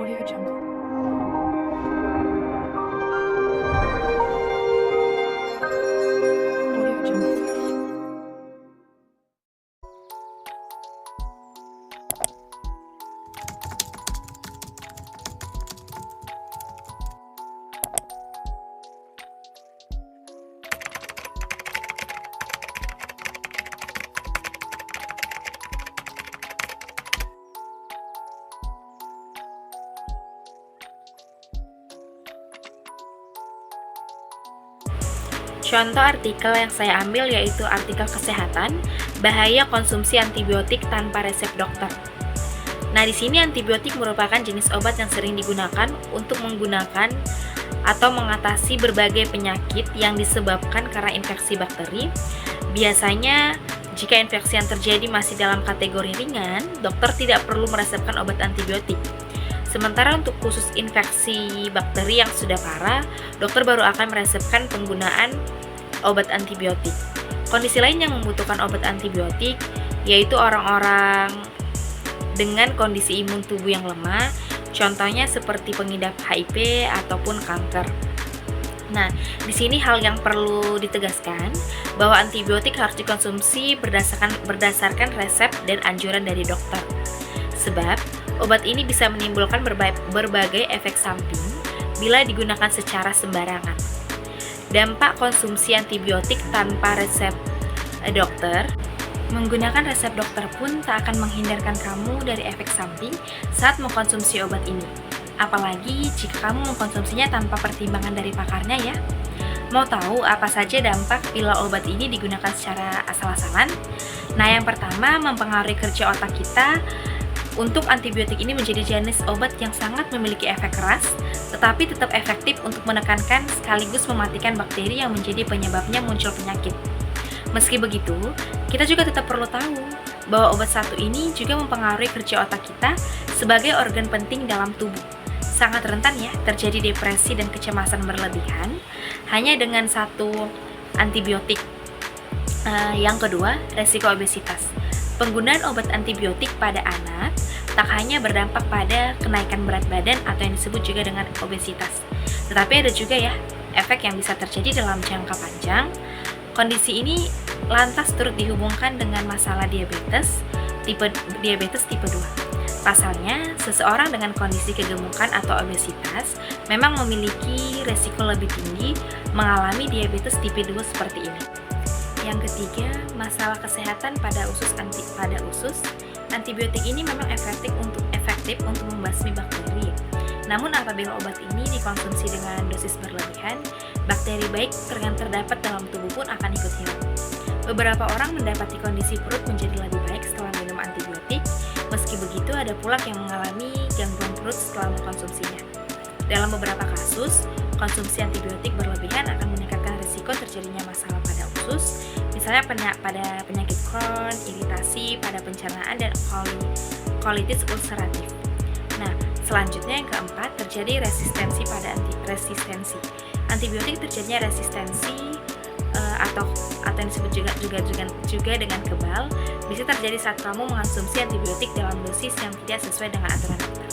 Audio Jungle. Audio Jungle. Contoh artikel yang saya ambil yaitu artikel kesehatan, bahaya konsumsi antibiotik tanpa resep dokter. Nah, di sini antibiotik merupakan jenis obat yang sering digunakan untuk menggunakan atau mengatasi berbagai penyakit yang disebabkan karena infeksi bakteri. Biasanya, jika infeksi yang terjadi masih dalam kategori ringan, dokter tidak perlu meresepkan obat antibiotik. Sementara untuk khusus infeksi bakteri yang sudah parah, dokter baru akan meresepkan penggunaan obat antibiotik. Kondisi lain yang membutuhkan obat antibiotik yaitu orang-orang dengan kondisi imun tubuh yang lemah, contohnya seperti pengidap HIV ataupun kanker. Nah, di sini hal yang perlu ditegaskan bahwa antibiotik harus dikonsumsi berdasarkan resep dan anjuran dari dokter. Sebab obat ini bisa menimbulkan berbagai efek samping bila digunakan secara sembarangan. Dampak konsumsi antibiotik tanpa resep dokter. Menggunakan resep dokter pun tak akan menghindarkan kamu dari efek samping saat mengkonsumsi obat ini. Apalagi jika kamu mengkonsumsinya tanpa pertimbangan dari pakarnya ya. Mau tahu apa saja dampak bila obat ini digunakan secara asal-asalan? Nah, yang pertama mempengaruhi kerja otak kita. Untuk antibiotik ini menjadi jenis obat yang sangat memiliki efek keras, tetapi tetap efektif untuk menekankan sekaligus mematikan bakteri yang menjadi penyebabnya muncul penyakit. Meski begitu, kita juga tetap perlu tahu bahwa obat satu ini juga mempengaruhi kerja otak kita sebagai organ penting dalam tubuh. Sangat rentan ya terjadi depresi dan kecemasan berlebihan hanya dengan satu antibiotik. Yang kedua, resiko obesitas. Penggunaan obat antibiotik pada anak tak hanya berdampak pada kenaikan berat badan atau yang disebut juga dengan obesitas, tetapi ada juga ya efek yang bisa terjadi dalam jangka panjang. Kondisi ini lantas turut dihubungkan dengan masalah diabetes tipe 2. Pasalnya, seseorang dengan kondisi kegemukan atau obesitas memang memiliki resiko lebih tinggi mengalami diabetes tipe 2 seperti ini. Yang ketiga, masalah kesehatan pada usus. Antibiotik ini memang efektif untuk membasmi bakteri. Namun apabila obat ini dikonsumsi dengan dosis berlebihan, bakteri baik yang terdapat dalam tubuh pun akan ikut hilang. Beberapa orang mendapati kondisi perut menjadi lebih baik setelah minum antibiotik. Meski begitu, ada pula yang mengalami gangguan perut setelah mengkonsumsinya. Dalam beberapa kasus, konsumsi antibiotik berlebihan akan meningkatkan risiko terjadinya masalah pada usus, misalnya pada penyakit Crohn, iritasi pada pencernaan, dan kolitis ulceratif. Nah, selanjutnya yang keempat, terjadi resistensi pada antibiotik. Terjadinya resistensi atau yang disebut juga dengan kebal bisa terjadi saat kamu mengonsumsi antibiotik dalam dosis yang tidak sesuai dengan aturan dokter.